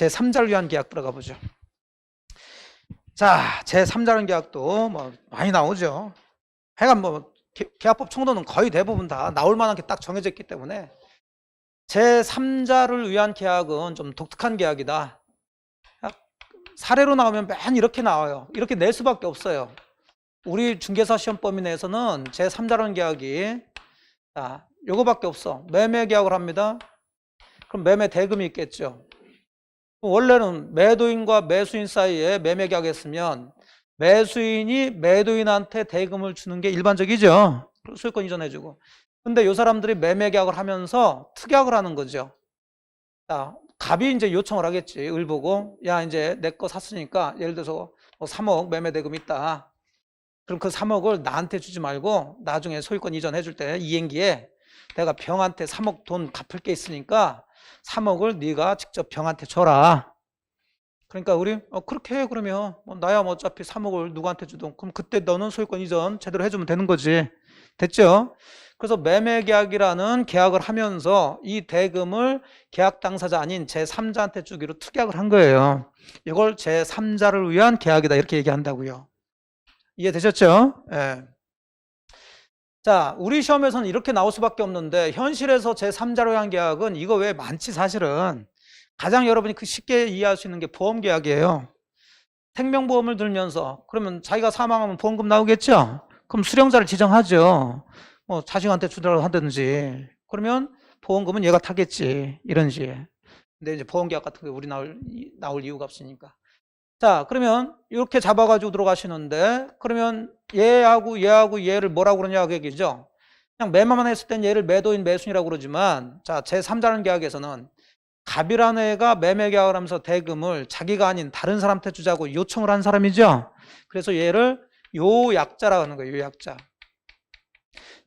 제3자를 위한 계약 들어가 보죠. 자, 제3자라는 계약도 뭐 많이 나오죠. 하여간 뭐 계약법 총론은 거의 대부분 다 나올 만한 게 딱 정해져 있기 때문에 제3자를 위한 계약은 좀 독특한 계약이다. 사례로 나오면 맨 이렇게 나와요. 이렇게 낼 수밖에 없어요. 우리 중개사 시험 범위 내에서는 제3자라는 계약이 자, 요거밖에 없어. 매매 계약을 합니다. 그럼 매매 대금이 있겠죠. 원래는 매도인과 매수인 사이에 매매 계약했으면 매수인이 매도인한테 대금을 주는 게 일반적이죠. 소유권 이전해주고. 근데 이 사람들이 매매 계약을 하면서 특약을 하는 거죠. 자, 갑이 이제 요청을 하겠지. 을 보고 야 이제 내 거 샀으니까 예를 들어서 뭐 3억 매매 대금 있다. 그럼 그 3억을 나한테 주지 말고 나중에 소유권 이전해 줄 때 이행기에 내가 병한테 3억 돈 갚을 게 있으니까 3억을 네가 직접 병한테 줘라. 그러니까 우리 그렇게 해. 그러면 나야 뭐 어차피 3억을 누구한테 주든 그럼 그때 너는 소유권 이전 제대로 해주면 되는 거지. 됐죠? 그래서 매매계약이라는 계약을 하면서 이 대금을 계약 당사자 아닌 제3자한테 주기로 특약을 한 거예요. 이걸 제3자를 위한 계약이다 이렇게 얘기한다고요. 이해되셨죠? 예. 자, 우리 시험에서는 이렇게 나올 수밖에 없는데 현실에서 제3자를 위한 계약은 이거 외에 많지 사실은. 가장 여러분이 쉽게 이해할 수 있는 게 보험계약이에요. 생명보험을 들면서 그러면 자기가 사망하면 보험금 나오겠죠? 그럼 수령자를 지정하죠. 뭐 자식한테 주더라도 하든지. 그러면 보험금은 얘가 타겠지. 이런 식의. 근데 이제 보험계약 같은 게 우리 나올 이유가 없으니까. 자, 그러면 이렇게 잡아가지고 들어가시는데 그러면 얘하고 얘를 뭐라고 그러냐 그 얘기죠. 그냥 매매만 했을 땐 얘를 매도인 매수인이라고 그러지만 자, 제3자라는 계약에서는 갑이라는 애가 매매 계약을 하면서 대금을 자기가 아닌 다른 사람한테 주자고 요청을 한 사람이죠. 그래서 얘를 요약자라고 하는 거예요. 요약자.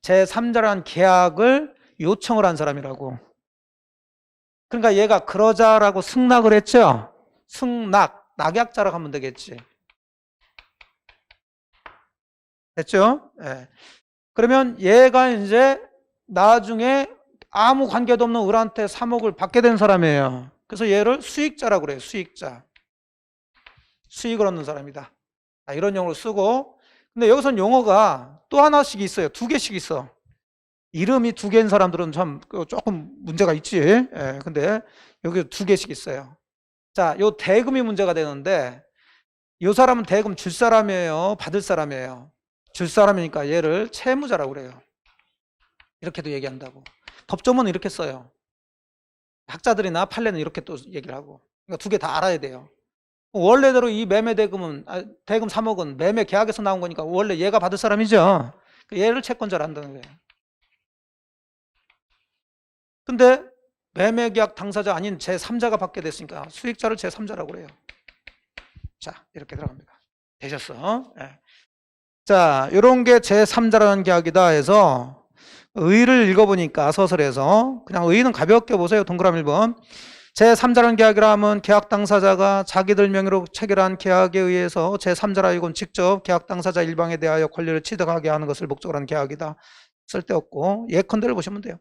제3자라는 계약을 요청을 한 사람이라고. 그러니까 얘가 그러자라고 승낙을 했죠. 승낙, 낙약자라고 하면 되겠지. 됐죠? 네. 그러면 얘가 이제 나중에 아무 관계도 없는 을한테 3억을 받게 된 사람이에요. 그래서 얘를 수익자라고 그래요. 수익자. 수익을 얻는 사람이다. 이런 용어를 쓰고, 근데 여기서는 용어가 또 하나씩 있어요. 2개씩 있어. 이름이 2개인 사람들은 참 조금 문제가 있지. 예, 근데 여기 2개씩 있어요. 자, 요 대금이 문제가 되는데 요 사람은 대금 줄 사람이에요? 받을 사람이에요? 줄 사람이니까 얘를 채무자라고 그래요. 이렇게도 얘기한다고. 법조문은 이렇게 써요. 학자들이나 판례는 이렇게 또 얘기를 하고. 그러니까 2개 다 알아야 돼요. 원래대로 이 매매 대금은 대금 3억은 매매 계약에서 나온 거니까 원래 얘가 받을 사람이죠. 얘를 채권자로 한다는 거예요. 근데 매매 계약 당사자 아닌 제3자가 받게 됐으니까 수익자를 제3자라고 그래요. 자, 이렇게 들어갑니다. 되셨어? 네. 자, 이런 게 제3자라는 계약이다 해서 의의를 읽어보니까 서술에서 그냥 의의는 가볍게 보세요. 동그라미 1번. 제3자라는 계약이라 하면 계약 당사자가 자기들 명의로 체결한 계약에 의해서 제3자라 이건 직접 계약 당사자 일방에 대하여 권리를 취득하게 하는 것을 목적으로 하는 계약이다. 쓸데없고 예컨대를 보시면 돼요.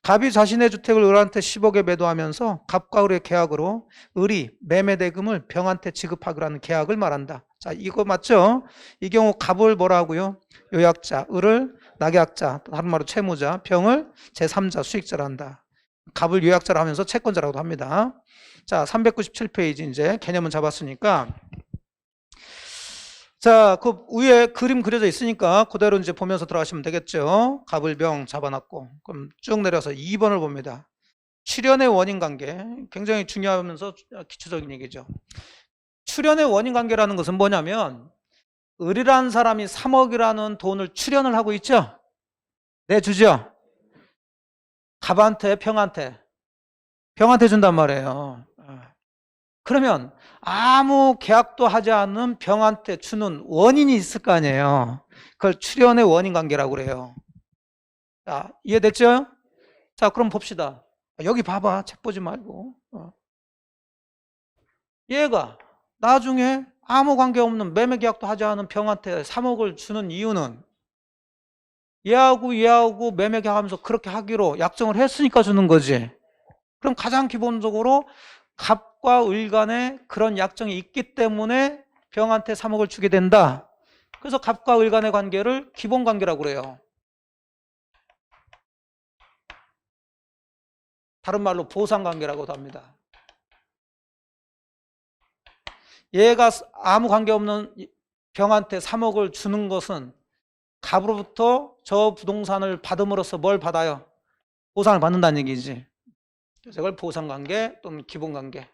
갑이 자신의 주택을 을한테 10억에 매도하면서 갑과 을의 계약으로 을이 매매 대금을 병한테 지급하기로 하는 계약을 말한다. 자, 이거 맞죠? 이 경우 갑을 뭐라 하고요? 요약자, 을을 낙약자, 다른 말로 채무자, 병을 제3자, 수익자로 한다. 갑을 요약자로 하면서 채권자라고도 합니다. 자, 397페이지 이제 개념은 잡았으니까 자, 그 위에 그림 그려져 있으니까 그대로 이제 보면서 들어가시면 되겠죠. 갑을 병 잡아놨고 그럼 쭉 내려서 2번을 봅니다. 출현의 원인 관계 굉장히 중요하면서 기초적인 얘기죠. 출현의 원인 관계라는 것은 뭐냐면 을이라는 사람이 3억이라는 돈을 출현을 하고 있죠. 내주죠. 갑한테 병한테 준단 말이에요. 그러면 아무 계약도 하지 않는 병한테 주는 원인이 있을 거 아니에요. 그걸 출현의 원인 관계라고 그래요. 자, 이해됐죠? 자, 그럼 봅시다. 여기 봐봐. 책 보지 말고. 얘가 나중에 아무 관계 없는 매매 계약도 하지 않은 병한테 3억을 주는 이유는 얘하고 매매 계약하면서 그렇게 하기로 약정을 했으니까 주는 거지. 그럼 가장 기본적으로 갑 갑과 을 간에 그런 약정이 있기 때문에 병한테 3억을 주게 된다. 그래서 갑과 을 간의 관계를 기본관계라고 그래요. 다른 말로 보상관계라고도 합니다. 얘가 아무 관계없는 병한테 3억을 주는 것은 갑으로부터 저 부동산을 받음으로써 뭘 받아요? 보상을 받는다는 얘기지. 그래서 이걸 보상관계 또는 기본관계.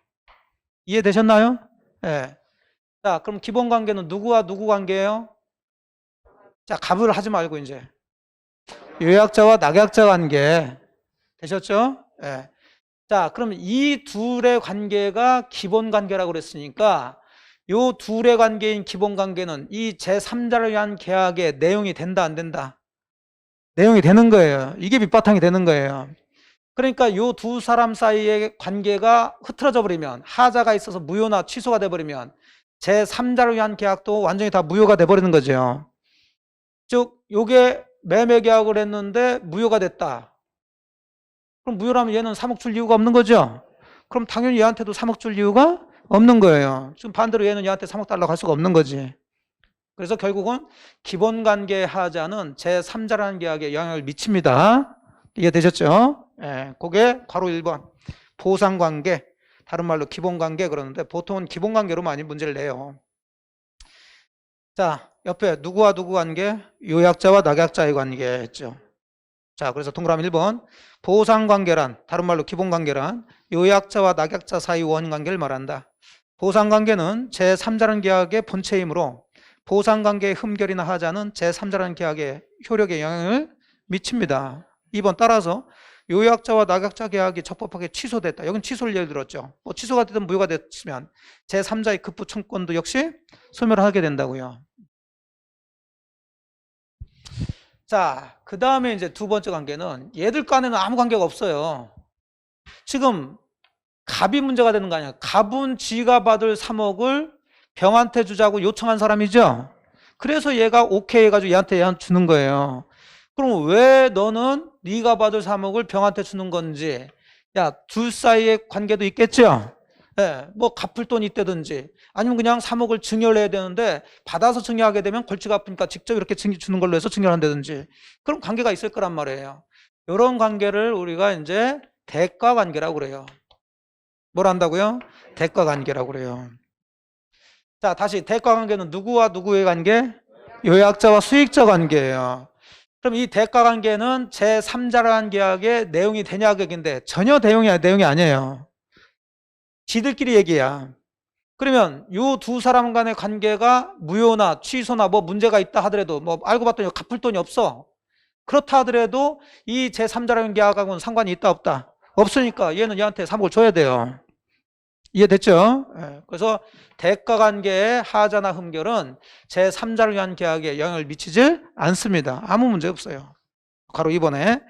이해되셨나요? 네. 자, 그럼 기본관계는 누구와 누구 관계예요? 자, 갑을 하지 말고 이제 요약자와 낙약자 관계. 되셨죠? 네. 자, 그럼 이 둘의 관계가 기본관계라고 그랬으니까 요 둘의 관계인 기본관계는 이 제3자를 위한 계약의 내용이 된다 안 된다? 내용이 되는 거예요. 이게 밑바탕이 되는 거예요. 그러니까 요 두 사람 사이의 관계가 흐트러져 버리면, 하자가 있어서 무효나 취소가 돼버리면 제3자를 위한 계약도 완전히 다 무효가 돼버리는 거죠. 즉 요게 매매 계약을 했는데 무효가 됐다. 그럼 무효라면 얘는 3억 줄 이유가 없는 거죠. 그럼 당연히 얘한테도 3억 줄 이유가 없는 거예요. 지금 반대로 얘는 얘한테 3억 달라고 할 수가 없는 거지. 그래서 결국은 기본관계 하자는 제3자라는 계약에 영향을 미칩니다. 이해되셨죠? 예, 그게 괄호 1번 보상관계, 다른 말로 기본관계 그러는데 보통은 기본관계로 많이 문제를 내요. 자, 옆에 누구와 누구 관계? 요약자와 낙약자의 관계 했죠. 자, 그래서 동그라미 1번 보상관계란, 다른 말로 기본관계란 요약자와 낙약자 사이 원관계를 말한다. 보상관계는 제3자라는 계약의 본체이므로 보상관계의 흠결이나 하자는 제3자라는 계약의 효력에 영향을 미칩니다. 2번 따라서 요약자와 낙약자 계약이 적법하게 취소됐다. 여긴 취소를 예를 들었죠. 뭐 취소가 됐든 무효가 됐으면 제3자의 급부 청구권도 역시 소멸하게 된다고요. 자, 그 다음에 이제 두 번째 관계는 얘들 간에는 아무 관계가 없어요. 지금 갑이 문제가 되는 거 아니야. 갑은 지가 받을 3억을 병한테 주자고 요청한 사람이죠. 그래서 얘가 오케이 해가지고 얘한테 주는 거예요. 그럼 왜 너는 네가 받을 3억을 병한테 주는 건지. 야, 둘 사이의 관계도 있겠죠. 예, 뭐 갚을 돈이 있다든지 아니면 그냥 3억을 증여를 해야 되는데 받아서 증여하게 되면 골치가 아프니까 직접 이렇게 주는 걸로 해서 증여를 한다든지 그런 관계가 있을 거란 말이에요. 이런 관계를 우리가 이제 대가 관계라고 그래요. 뭘 한다고요? 대가 관계라고 그래요. 자, 다시 대가 관계는 누구와 누구의 관계? 요약자와 수익자 관계예요. 그럼 이 대가 관계는 제3자라는 계약의 내용이 되냐 계약인데 전혀 내용이 아니에요. 지들끼리 얘기야. 그러면 이 두 사람 간의 관계가 무효나 취소나 뭐 문제가 있다 하더라도 뭐 알고 봤더니 갚을 돈이 없어. 그렇다 하더라도 이 제3자라는 계약하고는 상관이 있다 없다? 없으니까 얘는 얘한테 3억을 줘야 돼요. 이해됐죠? 그래서 대가관계의 하자나 흠결은 제3자를 위한 계약에 영향을 미치지 않습니다. 아무 문제 없어요. 괄호 2번에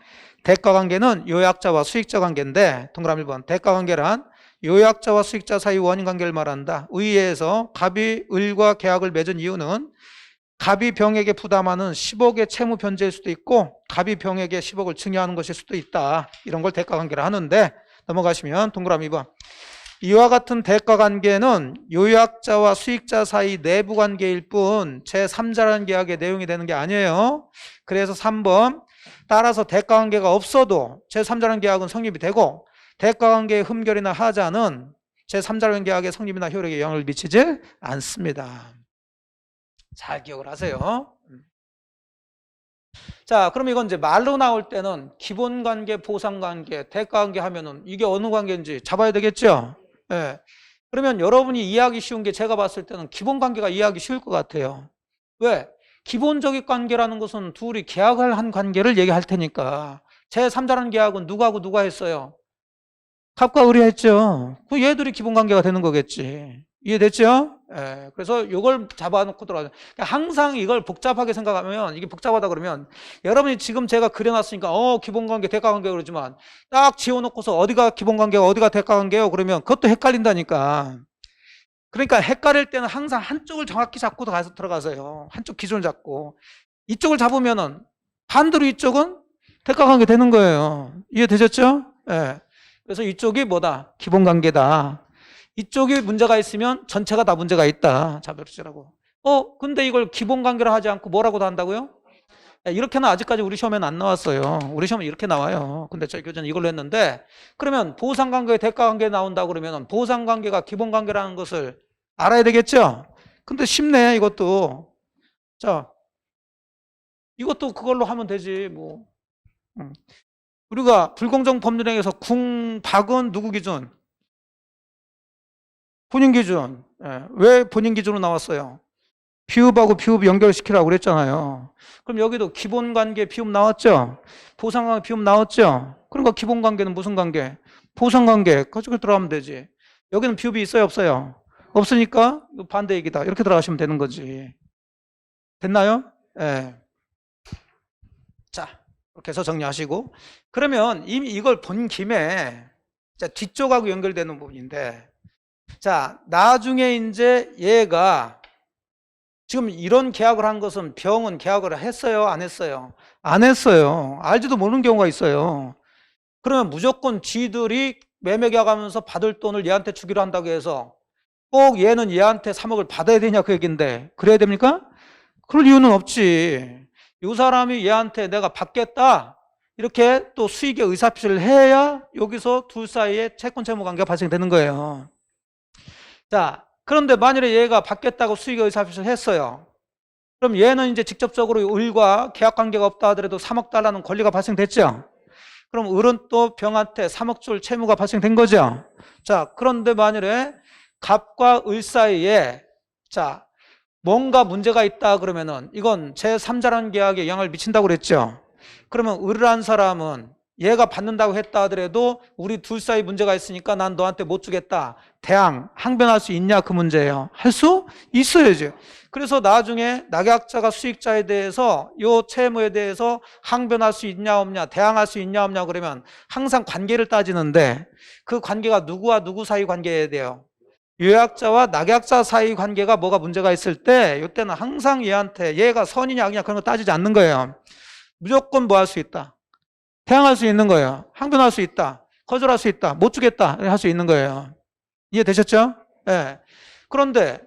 대가관계는 요약자와 수익자 관계인데 동그라미 1번 대가관계란 요약자와 수익자 사이 원인관계를 말한다. 의회에서 갑이 을과 계약을 맺은 이유는 갑이 병에게 부담하는 10억의 채무 변제일 수도 있고 갑이 병에게 10억을 증여하는 것일 수도 있다. 이런 걸 대가관계를 하는데 넘어가시면 동그라미 2번 이와 같은 대가관계는 요약자와 수익자 사이 내부관계일 뿐 제3자라는 계약의 내용이 되는 게 아니에요. 그래서 3번 따라서 대가관계가 없어도 제3자라는 계약은 성립이 되고 대가관계의 흠결이나 하자는 제3자라는 계약의 성립이나 효력에 영향을 미치지 않습니다. 잘 기억을 하세요. 자, 그럼 이건 이제 말로 나올 때는 기본관계, 보상관계, 대가관계 하면은 이게 어느 관계인지 잡아야 되겠죠? 예. 그러면 여러분이 이해하기 쉬운 게 제가 봤을 때는 기본관계가 이해하기 쉬울 것 같아요. 왜? 기본적인 관계라는 것은 둘이 계약을 한 관계를 얘기할 테니까 제3자라는 계약은 누구하고 누가 했어요? 갑과 을이 했죠. 그 얘들이 기본관계가 되는 거겠지. 이해됐죠? 예, 그래서 이걸 잡아놓고 들어가요. 항상 이걸 복잡하게 생각하면 이게 복잡하다 그러면 여러분이 지금 제가 그려놨으니까 기본관계, 대가관계 그러지만 딱 지워놓고서 어디가 기본관계가 어디가 대가관계요? 그러면 그것도 헷갈린다니까. 그러니까 헷갈릴 때는 항상 한쪽을 정확히 잡고 들어가세요. 한쪽 기준을 잡고 이쪽을 잡으면은 반대로 이쪽은 대가관계 되는 거예요. 이해되셨죠? 예. 그래서 이쪽이 뭐다? 기본관계다. 이쪽이 문제가 있으면 전체가 다 문제가 있다. 자별수라고. 근데 이걸 기본관계로 하지 않고 뭐라고도 한다고요? 이렇게는 아직까지 우리 시험에는 안 나왔어요. 우리 시험은 이렇게 나와요. 근데 저희 교재는 이걸로 했는데, 그러면 보상관계, 대가관계 나온다 그러면 보상관계가 기본관계라는 것을 알아야 되겠죠? 근데 쉽네, 이것도. 자, 이것도 그걸로 하면 되지, 뭐. 우리가 불공정 법률행위에서 궁, 박은 누구 기준? 본인 기준. 왜 본인 기준으로 나왔어요? 비읍하고 비읍 연결시키라고 그랬잖아요. 그럼 여기도 기본관계 비읍 나왔죠? 보상관계 비읍 나왔죠? 그러니까 기본관계는 무슨 관계? 보상관계. 그쪽에 들어가면 되지. 여기는 비읍이 있어요, 없어요? 없으니까 반대 얘기다. 이렇게 들어가시면 되는 거지. 됐나요? 예. 자, 이렇게 해서 정리하시고. 그러면 이미 이걸 본 김에 자, 뒤쪽하고 연결되는 부분인데, 자, 나중에 이제 얘가 지금 이런 계약을 한 것은 병은 계약을 했어요? 안 했어요? 안 했어요. 알지도 모르는 경우가 있어요. 그러면 무조건 지들이 매매 계약하면서 받을 돈을 얘한테 주기로 한다고 해서 꼭 얘는 얘한테 3억을 받아야 되냐 그 얘기인데 그래야 됩니까? 그럴 이유는 없지. 이 사람이 얘한테 내가 받겠다 이렇게 또 수익의 의사표시를 해야 여기서 둘 사이에 채권 채무 관계가 발생되는 거예요. 자, 그런데 만일에 얘가 받겠다고 수익의 의사표시를 했어요. 그럼 얘는 이제 직접적으로 을과 계약 관계가 없다 하더라도 3억 달러는 권리가 발생됐죠. 그럼 을은 또 병한테 3억 줄 채무가 발생된 거죠. 자, 그런데 만일에 갑과 을 사이에 자, 뭔가 문제가 있다 그러면은 이건 제3자라는 계약에 영향을 미친다고 그랬죠. 그러면 을을 한 사람은 얘가 받는다고 했다 하더라도 우리 둘 사이 문제가 있으니까 난 너한테 못 주겠다. 대항, 항변할 수 있냐 그 문제예요. 할 수 있어야지. 그래서 나중에 낙약자가 수익자에 대해서 요 채무에 대해서 항변할 수 있냐 없냐, 대항할 수 있냐 없냐 그러면 항상 관계를 따지는데 그 관계가 누구와 누구 사이 관계여야 돼요. 요약자와 낙약자 사이 관계가 뭐가 문제가 있을 때 이때는 항상 얘한테 얘가 선이냐 악이냐 그런 거 따지지 않는 거예요. 무조건 뭐 할 수 있다. 대항할 수 있는 거예요. 항변할 수 있다. 거절할 수 있다. 못 주겠다. 할 수 있는 거예요. 이해되셨죠? 네. 그런데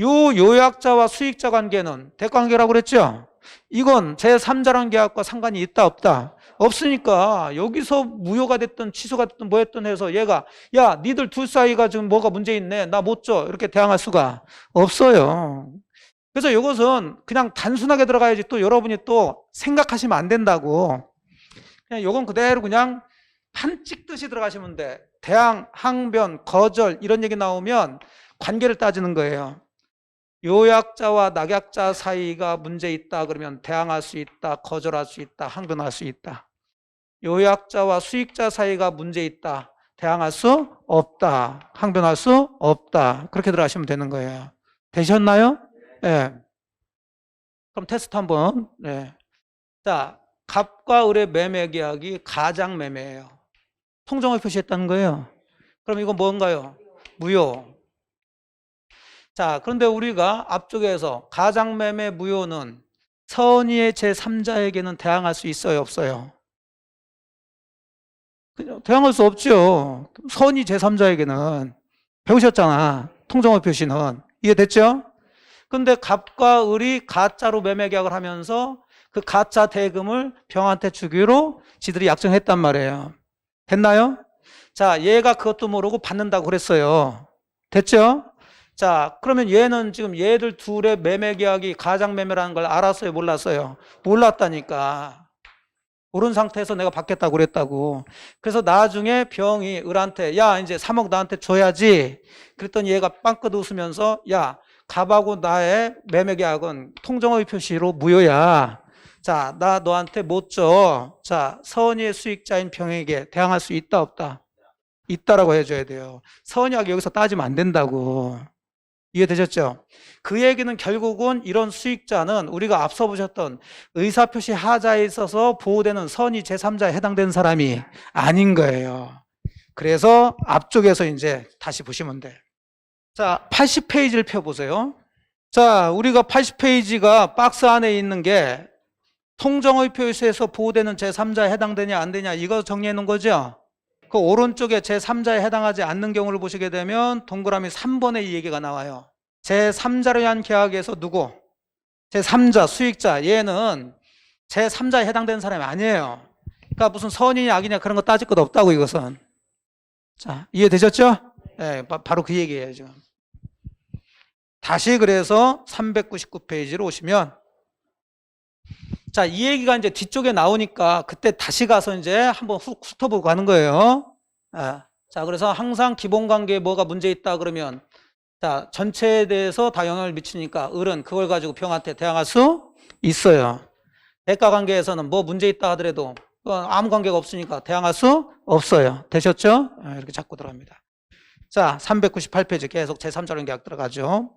요약자와 수익자 관계는 대가관계라고 그랬죠? 이건 제3자라는 계약과 상관이 있다 없다? 없으니까 여기서 무효가 됐든 취소가 됐든 뭐 했든 해서 얘가 야 니들 둘 사이가 지금 뭐가 문제 있네 나 못 줘 이렇게 대항할 수가 없어요. 그래서 이것은 그냥 단순하게 들어가야지 또 여러분이 또 생각하시면 안 된다고. 그냥 요건 그대로 그냥 판 찍듯이 들어가시면 돼. 대항, 항변, 거절 이런 얘기 나오면 관계를 따지는 거예요. 요약자와 낙약자 사이가 문제 있다 그러면 대항할 수 있다, 거절할 수 있다, 항변할 수 있다. 요약자와 수익자 사이가 문제 있다, 대항할 수 없다, 항변할 수 없다. 그렇게 들어가시면 되는 거예요. 되셨나요? 네. 그럼 테스트 한번. 네. 자, 갑과 을의 매매 계약이 가장 매매예요. 통정을 표시했다는 거예요. 그럼 이건 뭔가요? 무효. 자, 그런데 우리가 앞쪽에서 가장 매매 무효는 선의의 제3자에게는 대항할 수 있어요, 없어요? 대항할 수 없죠. 선의 제3자에게는. 배우셨잖아. 통정어 표시는. 이해됐죠? 근데 갑과 을이 가짜로 매매 계약을 하면서 그 가짜 대금을 병한테 주기로 지들이 약정했단 말이에요. 됐나요? 자, 얘가 그것도 모르고 받는다고 그랬어요. 됐죠? 자, 그러면 얘는 지금 얘들 둘의 매매 계약이 가장 매매라는 걸 알았어요, 몰랐어요? 몰랐다니까. 모르는 상태에서 내가 받겠다고 그랬다고. 그래서 나중에 병이 을한테 야 이제 3억 나한테 줘야지. 그랬더니 얘가 빵긋 웃으면서 야 갑하고 나의 매매 계약은 통정의 표시로 무효야. 자, 나 너한테 못 줘. 자, 선의의 수익자인 병에게 대항할 수 있다 없다? 있다라고 해줘야 돼요. 선의하게 여기서 따지면 안 된다고. 이해되셨죠? 그 얘기는 결국은 이런 수익자는 우리가 앞서 보셨던 의사표시 하자에 있어서 보호되는 선의 제3자에 해당되는 사람이 아닌 거예요. 그래서 앞쪽에서 이제 다시 보시면 돼. 자, 80페이지를 펴보세요. 자, 우리가 80페이지가 박스 안에 있는 게 통정의 표시에서 보호되는 제3자에 해당되냐 안 되냐 이거 정리해 놓은 거죠? 그 오른쪽에 제3자에 해당하지 않는 경우를 보시게 되면 동그라미 3번에 이 얘기가 나와요. 제3자를 위한 계약에서 누구? 제3자, 수익자, 얘는 제3자에 해당되는 사람이 아니에요. 그러니까 무슨 선이냐 악이냐 그런 거 따질 것 없다고 이것은. 자, 이해되셨죠? 네, 바로 그 얘기예요 지금. 다시 그래서 399페이지로 오시면, 자, 이 얘기가 이제 뒤쪽에 나오니까 그때 다시 가서 이제 한번 훑어보고 가는 거예요. 자, 그래서 항상 기본 관계에 뭐가 문제 있다 그러면, 자, 전체에 대해서 다 영향을 미치니까 을은 그걸 가지고 병한테 대항할 수 있어요. 대가 관계에서는 뭐 문제 있다 하더라도 아무 관계가 없으니까 대항할 수 없어요. 되셨죠? 이렇게 잡고 들어갑니다. 자, 398페이지 계속 제3자론 계약 들어가죠.